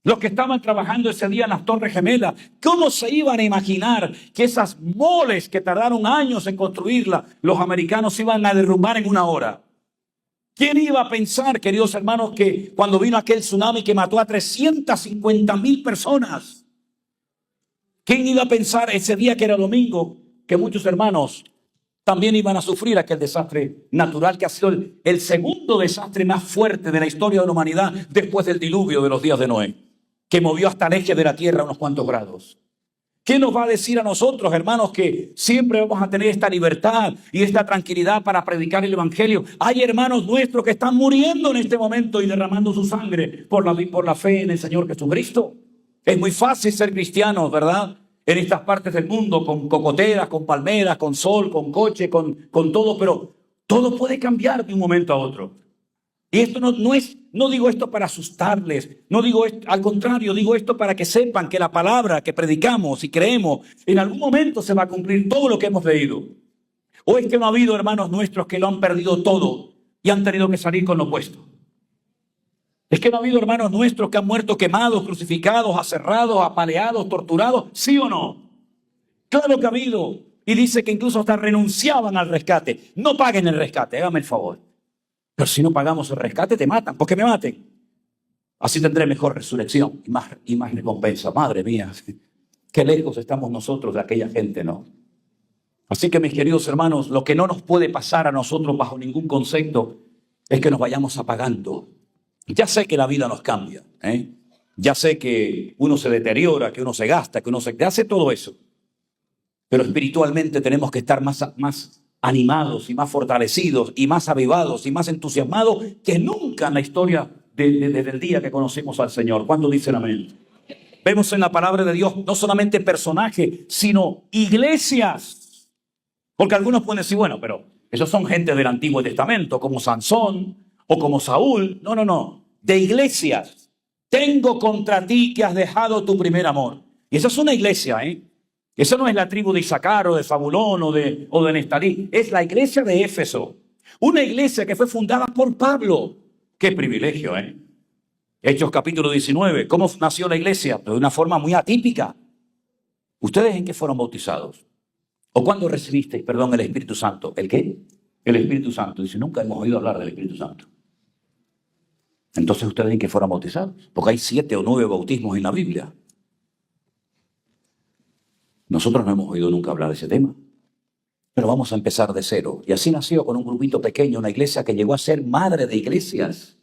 Los que estaban trabajando ese día en las Torres Gemelas, ¿cómo se iban a imaginar que esas moles que tardaron años en construirla, los americanos iban a derrumbar en una hora? ¿Quién iba a pensar, queridos hermanos, que cuando vino aquel tsunami que mató a 350,000 personas, quién iba a pensar ese día que era domingo, que muchos hermanos también iban a sufrir aquel desastre natural que ha sido el segundo desastre más fuerte de la historia de la humanidad después del diluvio de los días de Noé, que movió hasta el eje de la tierra unos cuantos grados? ¿Qué nos va a decir a nosotros, hermanos, que siempre vamos a tener esta libertad y esta tranquilidad para predicar el evangelio? Hay hermanos nuestros que están muriendo en este momento y derramando su sangre por la fe en el Señor Jesucristo. Es muy fácil ser cristianos, ¿verdad? En estas partes del mundo, con cocoteras, con palmeras, con sol, con coche, con todo, pero todo puede cambiar de un momento a otro. Y esto no digo esto para asustarles, no digo esto, al contrario, digo esto para que sepan que la palabra que predicamos y creemos, en algún momento se va a cumplir todo lo que hemos leído. ¿O es que no ha habido hermanos nuestros que lo han perdido todo y han tenido que salir con lo opuesto? ¿Es que no ha habido hermanos nuestros que han muerto quemados, crucificados, aserrados, apaleados, torturados? ¿Sí o no? Claro que ha habido. Y dice que incluso hasta renunciaban al rescate. No paguen el rescate, hágame el favor. Pero si no pagamos el rescate, te matan. ¿Por qué me maten? Así tendré mejor resurrección y más recompensa. Madre mía, qué lejos estamos nosotros de aquella gente, ¿no? Así que, mis queridos hermanos, lo que no nos puede pasar a nosotros bajo ningún concepto es que nos vayamos apagando. Ya sé que la vida nos cambia, ¿eh? Ya sé que uno se deteriora, que uno se gasta, que uno se hace todo eso. Pero espiritualmente tenemos que estar más animados y más fortalecidos y más avivados y más entusiasmados que nunca en la historia desde el día que conocimos al Señor. ¿Cuántos dicen amén? Vemos en la palabra de Dios no solamente personajes, sino iglesias. Porque algunos pueden decir, bueno, pero esos son gente del Antiguo Testamento, como Sansón o como Saúl. No, no, no. De iglesias. Tengo contra ti que has dejado tu primer amor. Y esa es una iglesia, ¿eh? Esa no es la tribu de Isaacar o de Zabulón o de Neftalí. Es la iglesia de Éfeso. Una iglesia que fue fundada por Pablo. Qué privilegio, ¿eh? Hechos capítulo 19. ¿Cómo nació la iglesia? De una forma muy atípica. ¿Ustedes en qué fueron bautizados? ¿O cuándo recibisteis, el Espíritu Santo? ¿El qué? El Espíritu Santo. Dice, nunca hemos oído hablar del Espíritu Santo. Entonces, ¿ustedes en qué fueron bautizados? Porque hay 7 o 9 bautismos en la Biblia. Nosotros no hemos oído nunca hablar de ese tema. Pero vamos a empezar de cero. Y así nació con un grupito pequeño, una iglesia que llegó a ser madre de iglesias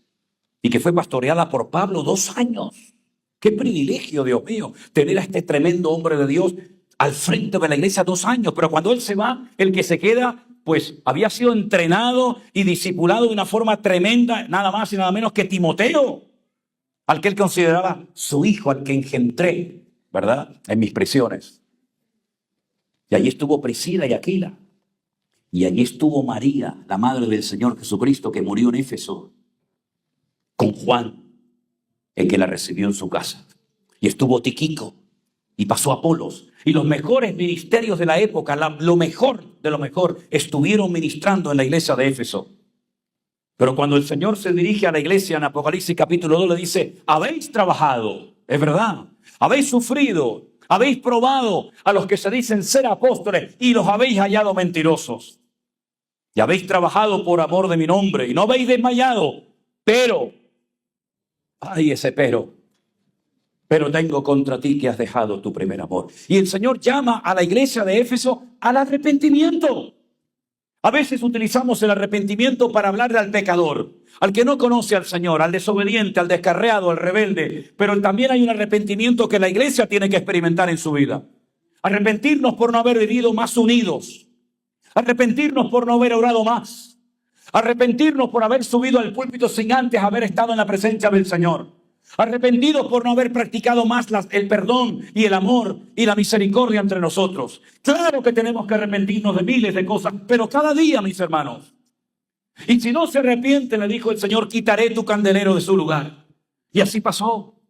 y que fue pastoreada por Pablo 2 años. ¡Qué privilegio, Dios mío! Tener a este tremendo hombre de Dios al frente de la iglesia 2 años. Pero cuando él se va, el que se queda, pues había sido entrenado y discipulado de una forma tremenda, nada más y nada menos que Timoteo, al que él consideraba su hijo, al que engendré, ¿verdad? En mis prisiones. Y allí estuvo Priscila y Aquila. Y allí estuvo María, la madre del Señor Jesucristo, que murió en Éfeso, con Juan, el que la recibió en su casa. Y estuvo Tíquico, y pasó Apolos. Y los mejores ministerios de la época, lo mejor de lo mejor, estuvieron ministrando en la iglesia de Éfeso. Pero cuando el Señor se dirige a la iglesia en Apocalipsis capítulo 2, le dice, habéis trabajado, es verdad, habéis sufrido, habéis probado a los que se dicen ser apóstoles y los habéis hallado mentirosos. Y habéis trabajado por amor de mi nombre y no habéis desmayado. Pero, ay ese pero tengo contra ti que has dejado tu primer amor. Y el Señor llama a la iglesia de Éfeso al arrepentimiento. A veces utilizamos el arrepentimiento para hablarle al pecador, al que no conoce al Señor, al desobediente, al descarriado, al rebelde. Pero también hay un arrepentimiento que la iglesia tiene que experimentar en su vida. Arrepentirnos por no haber vivido más unidos. Arrepentirnos por no haber orado más. Arrepentirnos por haber subido al púlpito sin antes haber estado en la presencia del Señor. Arrepentidos por no haber practicado más el perdón y el amor y la misericordia entre nosotros. Claro que tenemos que arrepentirnos de miles de cosas, pero cada día, mis hermanos. Y si no se arrepiente, le dijo el Señor, quitaré tu candelero de su lugar. Y así pasó.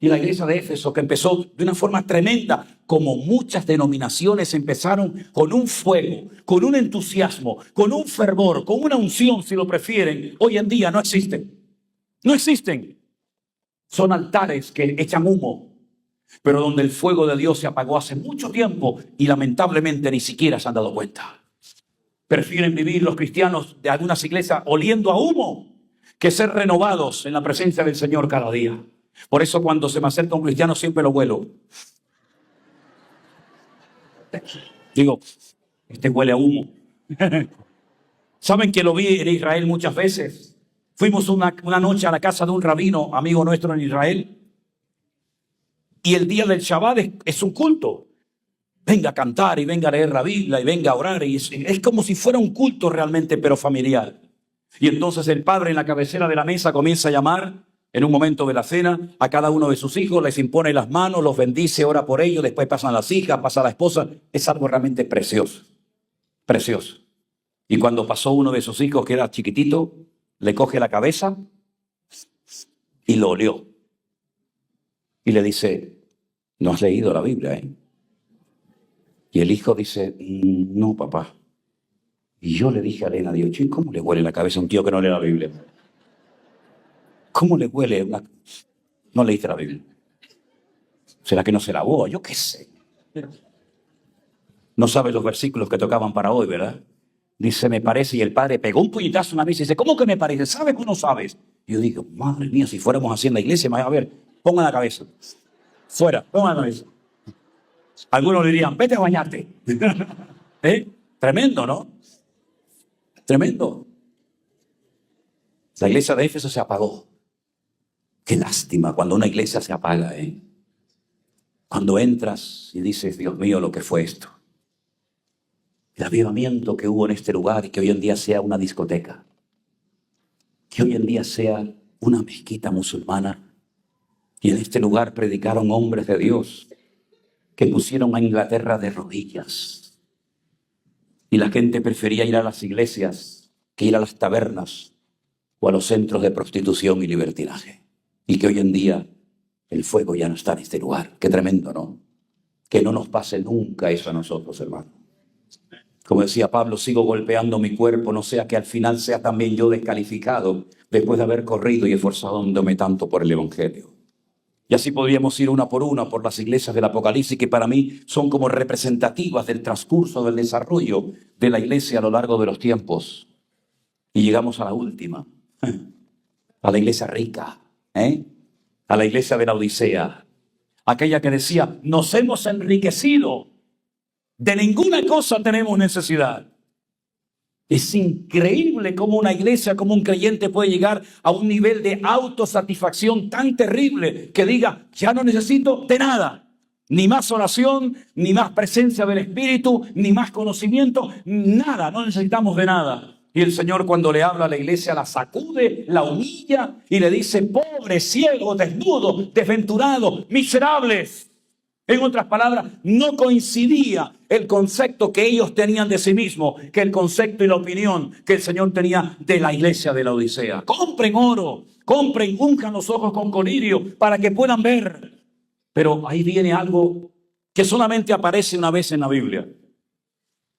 Y la iglesia de Éfeso, que empezó de una forma tremenda, como muchas denominaciones empezaron con un fuego, con un entusiasmo, con un fervor, con una unción, si lo prefieren, hoy en día no existen. No existen. Son altares que echan humo, pero donde el fuego de Dios se apagó hace mucho tiempo y lamentablemente ni siquiera se han dado cuenta. Prefieren vivir los cristianos de algunas iglesias oliendo a humo que ser renovados en la presencia del Señor cada día. Por eso cuando se me acerca un cristiano siempre lo huelo. Digo, este huele a humo. ¿Saben que lo vi en Israel muchas veces? Fuimos una noche a la casa de un rabino, amigo nuestro en Israel. Y el día del Shabbat es un culto. Venga a cantar y venga a leer la Biblia y venga a orar. Y es como si fuera un culto realmente, pero familiar. Y entonces el padre en la cabecera de la mesa comienza a llamar en un momento de la cena a cada uno de sus hijos, les impone las manos, los bendice, ora por ellos, después pasan las hijas, pasa la esposa. Es algo realmente precioso. Precioso. Y cuando pasó uno de sus hijos que era chiquitito, le coge la cabeza y lo olió. Y le dice, no has leído la Biblia, ¿eh? Y el hijo dice, no, papá. Y yo le dije a Elena, digo, che, ¿cómo le huele la cabeza a un tío que no lee la Biblia? ¿Cómo le huele una... No leíste la Biblia? ¿Será que no se lavó? Yo qué sé. No sabes los versículos que tocaban para hoy, ¿verdad? Dice, me parece, y el padre pegó un puñetazo en la mesa y dice, ¿cómo que me parece? ¿Sabes o no sabes? Y yo digo, madre mía, si fuéramos así en la iglesia, a ver, pongan la cabeza. Fuera, pongan la cabeza. Algunos le dirían, vete a bañarte. Tremendo, ¿no? Tremendo. La iglesia de Éfeso se apagó. Qué lástima cuando una iglesia se apaga, ¿eh? Cuando entras y dices, Dios mío, lo que fue esto. El avivamiento que hubo en este lugar y que hoy en día sea una discoteca. Que hoy en día sea una mezquita musulmana. Y en este lugar predicaron hombres de Dios que pusieron a Inglaterra de rodillas. Y la gente prefería ir a las iglesias que ir a las tabernas o a los centros de prostitución y libertinaje. Y que hoy en día el fuego ya no está en este lugar. Qué tremendo, ¿no? Que no nos pase nunca eso a nosotros, hermano. Como decía Pablo, sigo golpeando mi cuerpo, no sea que al final sea también yo descalificado después de haber corrido y esforzándome tanto por el Evangelio. Y así podríamos ir una por las iglesias del Apocalipsis, que para mí son como representativas del transcurso, del desarrollo de la iglesia a lo largo de los tiempos. Y llegamos a la última, a la iglesia rica, a la iglesia de la Odisea, aquella que decía, nos hemos enriquecido. De ninguna cosa tenemos necesidad. Es increíble cómo una iglesia, cómo un creyente puede llegar a un nivel de autosatisfacción tan terrible que diga, ya no necesito de nada. Ni más oración, ni más presencia del Espíritu, ni más conocimiento, nada, no necesitamos de nada. Y el Señor cuando le habla a la iglesia la sacude, la humilla y le dice, pobres, ciegos, desnudos, desventurados, miserables. En otras palabras, no coincidía el concepto que ellos tenían de sí mismos, que el concepto y la opinión que el Señor tenía de la iglesia de la Odisea. Compren oro, compren, unjan los ojos con colirio para que puedan ver. Pero ahí viene algo que solamente aparece una vez en la Biblia,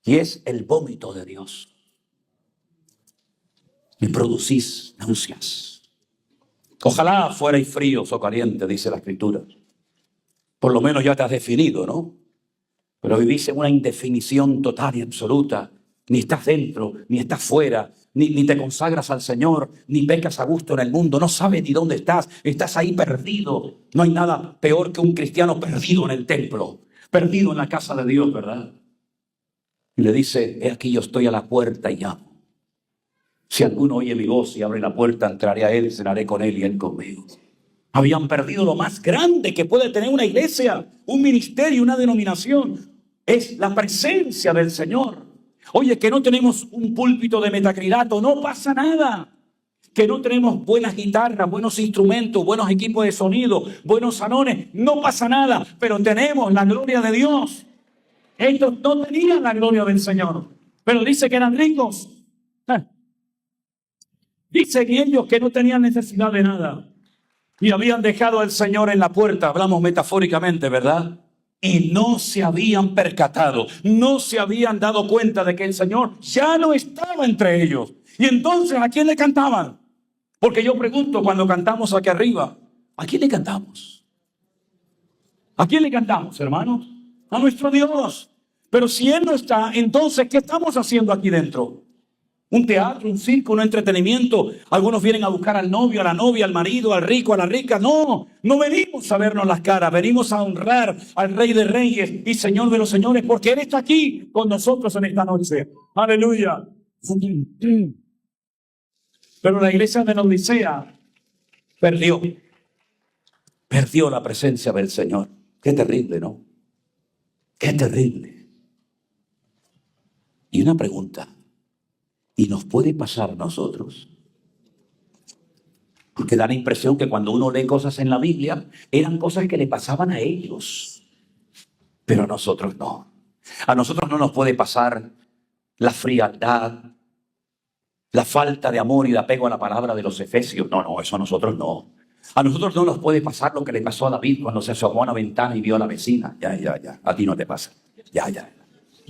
y es el vómito de Dios. Me producís náuseas. Ojalá fuerais fríos o calientes, dice la Escritura. Por lo menos ya te has definido, ¿no? Pero vivís en una indefinición total y absoluta. Ni estás dentro, ni estás fuera, ni te consagras al Señor, ni pecas a gusto en el mundo. No sabes ni dónde estás. Estás ahí perdido. No hay nada peor que un cristiano perdido en el templo, perdido en la casa de Dios, ¿verdad? Y le dice, he aquí yo estoy a la puerta y llamo. Si alguno oye mi voz y abre la puerta, entraré a él y cenaré con él y él conmigo. Habían perdido lo más grande que puede tener una iglesia, un ministerio, una denominación. Es la presencia del Señor. Oye, que no tenemos un púlpito de metacrilato, no pasa nada. Que no tenemos buenas guitarras, buenos instrumentos, buenos equipos de sonido, buenos salones, no pasa nada. Pero tenemos la gloria de Dios. Estos no tenían la gloria del Señor, pero dice que eran ricos. Dicen ellos que no tenían necesidad de nada. Y habían dejado al Señor en la puerta, hablamos metafóricamente, ¿verdad? Y no se habían percatado, no se habían dado cuenta de que el Señor ya no estaba entre ellos. Y entonces, ¿a quién le cantaban? Porque yo pregunto, cuando cantamos aquí arriba, ¿a quién le cantamos? ¿A quién le cantamos, hermanos? A nuestro Dios. Pero si Él no está, entonces, ¿qué estamos haciendo aquí dentro? Un teatro, un circo, un entretenimiento. Algunos vienen a buscar al novio, a la novia, al marido, al rico, a la rica. No, no venimos a vernos las caras. Venimos a honrar al Rey de Reyes y Señor de los Señores, porque Él está aquí con nosotros en esta noche. Aleluya. Pero la iglesia de la Odisea perdió la presencia del Señor. Qué terrible, ¿no? Qué terrible. Y una pregunta. ¿Y nos puede pasar a nosotros? Porque da la impresión que cuando uno lee cosas en la Biblia, eran cosas que le pasaban a ellos. Pero a nosotros no. A nosotros no nos puede pasar la frialdad, la falta de amor y de apego a la palabra de los Efesios. No, eso a nosotros no. A nosotros no nos puede pasar lo que le pasó a David cuando se asomó a la ventana y vio a la vecina. Ya. A ti no te pasa. Ya.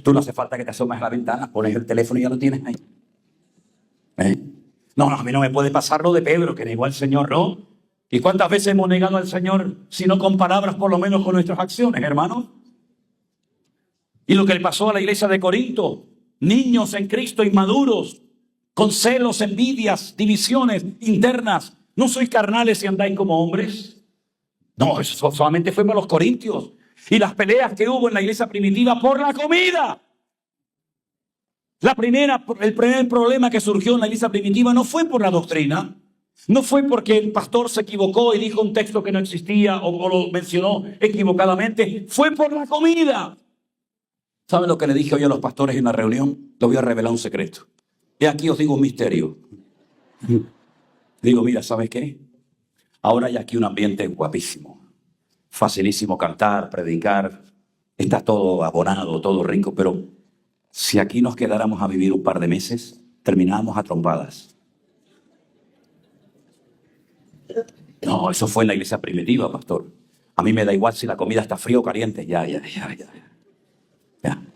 Tú no hace falta que te asomes a la ventana, pones el teléfono y ya lo tienes ahí. No, a mí no me puede pasar lo de Pedro, que negó al Señor, ¿no? ¿Y cuántas veces hemos negado al Señor, si no con palabras, por lo menos con nuestras acciones, hermanos? Y lo que le pasó a la iglesia de Corinto, niños en Cristo inmaduros, con celos, envidias, divisiones internas. ¿No sois carnales y andáis como hombres? No, eso solamente fue para los corintios. Y las peleas que hubo en la iglesia primitiva por la comida. El primer problema que surgió en la iglesia primitiva no fue por la doctrina, no fue porque el pastor se equivocó y dijo un texto que no existía o lo mencionó equivocadamente, fue por la comida. ¿Saben lo que le dije hoy a los pastores en la reunión? Les voy a revelar un secreto. Y aquí os digo un misterio. Digo, mira, ¿sabes qué? Ahora hay aquí un ambiente guapísimo, facilísimo cantar, predicar, está todo abonado, todo rico, pero si aquí nos quedáramos a vivir un par de meses, terminábamos a trompadas. No, eso fue en la iglesia primitiva, pastor. A mí me da igual si la comida está fría o caliente. Ya.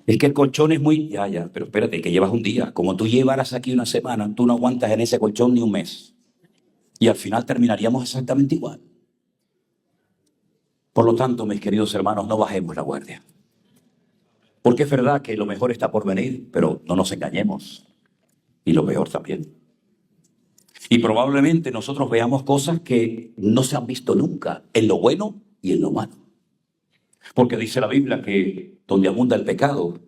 Es que el colchón es muy... Ya, pero espérate, que llevas un día. Como tú llevaras aquí una semana, tú no aguantas en ese colchón ni un mes. Y al final terminaríamos exactamente igual. Por lo tanto, mis queridos hermanos, no bajemos la guardia. Porque es verdad que lo mejor está por venir, pero no nos engañemos. Y lo peor también. Y probablemente nosotros veamos cosas que no se han visto nunca, en lo bueno y en lo malo. Porque dice la Biblia que donde abunda el pecado,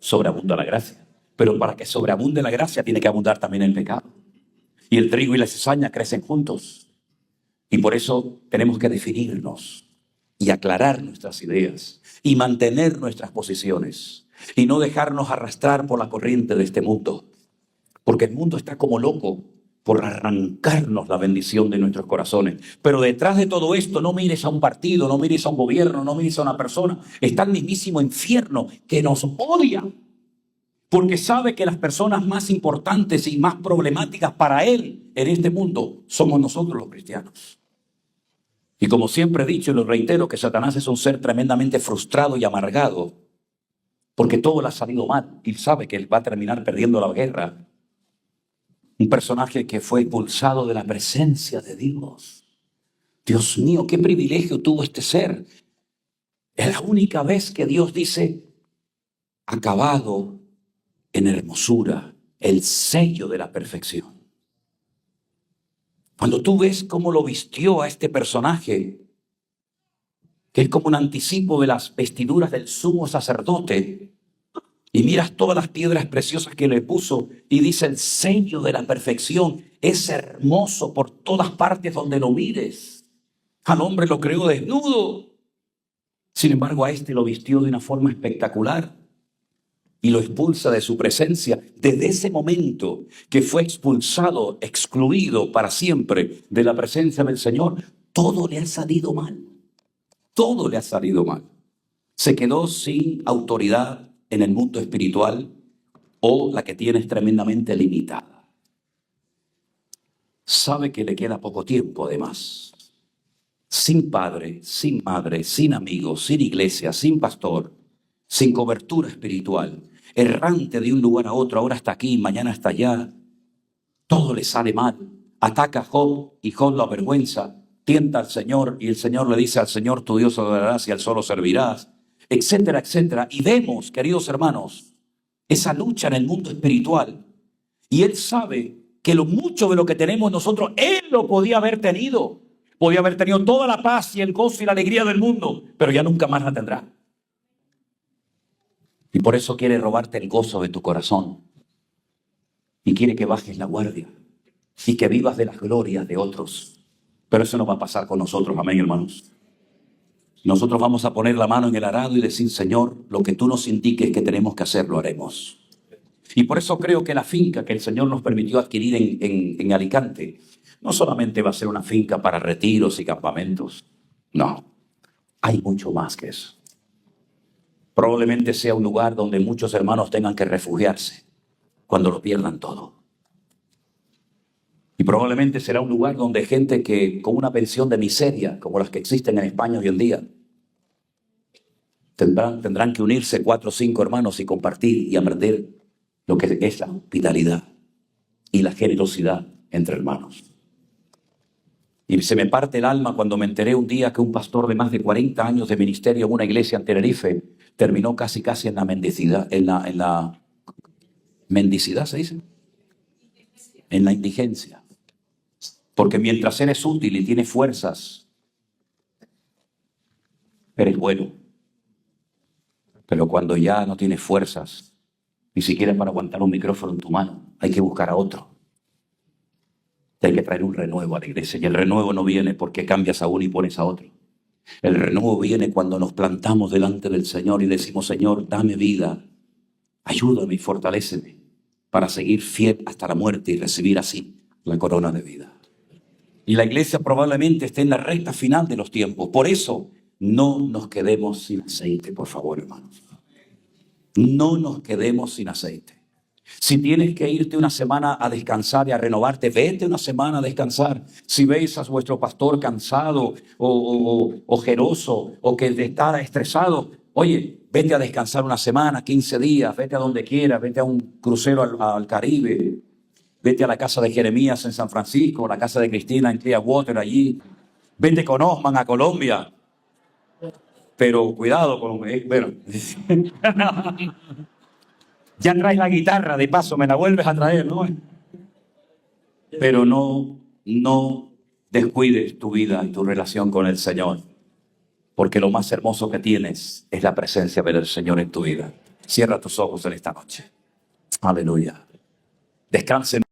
sobreabunda la gracia. Pero para que sobreabunde la gracia tiene que abundar también el pecado. Y el trigo y la cizaña crecen juntos. Y por eso tenemos que definirnos y aclarar nuestras ideas y mantener nuestras posiciones y no dejarnos arrastrar por la corriente de este mundo. Porque el mundo está como loco por arrancarnos la bendición de nuestros corazones. Pero detrás de todo esto no mires a un partido, no mires a un gobierno, no mires a una persona. Está el mismísimo infierno que nos odia. Porque sabe que las personas más importantes y más problemáticas para él en este mundo somos nosotros los cristianos. Y como siempre he dicho y lo reitero, que Satanás es un ser tremendamente frustrado y amargado, porque todo le ha salido mal y sabe que él va a terminar perdiendo la guerra. Un personaje que fue expulsado de la presencia de Dios. Dios mío, qué privilegio tuvo este ser. Es la única vez que Dios dice, acabado en hermosura, el sello de la perfección. Cuando tú ves cómo lo vistió a este personaje, que es como un anticipo de las vestiduras del sumo sacerdote, y miras todas las piedras preciosas que le puso, y dice el sello de la perfección, es hermoso por todas partes donde lo mires. Al hombre lo creó desnudo, sin embargo a este lo vistió de una forma espectacular y lo expulsa de su presencia. Desde ese momento que fue expulsado, excluido para siempre de la presencia del Señor, todo le ha salido mal. Todo le ha salido mal. Se quedó sin autoridad en el mundo espiritual, o la que tiene es tremendamente limitada. Sabe que le queda poco tiempo además. Sin padre, sin madre, sin amigos, sin iglesia, sin pastor, sin cobertura espiritual, errante de un lugar a otro, ahora está aquí, mañana está allá. Todo le sale mal. Ataca a Job y Job lo avergüenza. Tienta al Señor y el Señor le dice: al Señor tu Dios adorarás y al solo servirás, etcétera, etcétera. Y vemos, queridos hermanos, esa lucha en el mundo espiritual. Y él sabe que mucho de lo que tenemos nosotros, él lo podía haber tenido. Podía haber tenido toda la paz y el gozo y la alegría del mundo, pero ya nunca más la tendrá. Y por eso quiere robarte el gozo de tu corazón. Y quiere que bajes la guardia y que vivas de las glorias de otros. Pero eso no va a pasar con nosotros, amén, hermanos. Nosotros vamos a poner la mano en el arado y decir: Señor, lo que tú nos indiques que tenemos que hacer, lo haremos. Y por eso creo que la finca que el Señor nos permitió adquirir en Alicante no solamente va a ser una finca para retiros y campamentos. No, hay mucho más que eso. Probablemente sea un lugar donde muchos hermanos tengan que refugiarse cuando lo pierdan todo. Y probablemente será un lugar donde gente que con una pensión de miseria, como las que existen en España hoy en día, tendrán que unirse 4 o 5 hermanos y compartir y aprender lo que es la hospitalidad y la generosidad entre hermanos. Y se me parte el alma cuando me enteré un día que un pastor de más de 40 años de ministerio en una iglesia en Tenerife terminó casi en la mendicidad, en la mendicidad, ¿se dice? En la indigencia. Porque mientras eres útil y tienes fuerzas, eres bueno. Pero cuando ya no tienes fuerzas, ni siquiera para aguantar un micrófono en tu mano, hay que buscar a otro. Hay que traer un renuevo a la iglesia. Y el renuevo no viene porque cambias a uno y pones a otro. El renuevo viene cuando nos plantamos delante del Señor y decimos: Señor, dame vida, ayúdame y fortaléceme para seguir fiel hasta la muerte y recibir así la corona de vida. Y la iglesia probablemente esté en la recta final de los tiempos. Por eso, no nos quedemos sin aceite, por favor, hermanos. No nos quedemos sin aceite. Si tienes que irte una semana a descansar y a renovarte, vete una semana a descansar. Si veis a vuestro pastor cansado o ojeroso o que está estresado, oye, vete a descansar una semana, 15 días, vete a donde quieras, vete a un crucero al Caribe. Vete a la casa de Jeremías en San Francisco, la casa de Cristina en Clearwater allí. Vete con Osman a Colombia. Pero cuidado con... bueno. Ya traes la guitarra, de paso, me la vuelves a traer, ¿no? Pero no descuides tu vida y tu relación con el Señor. Porque lo más hermoso que tienes es la presencia del Señor en tu vida. Cierra tus ojos en esta noche. Aleluya. Descansen.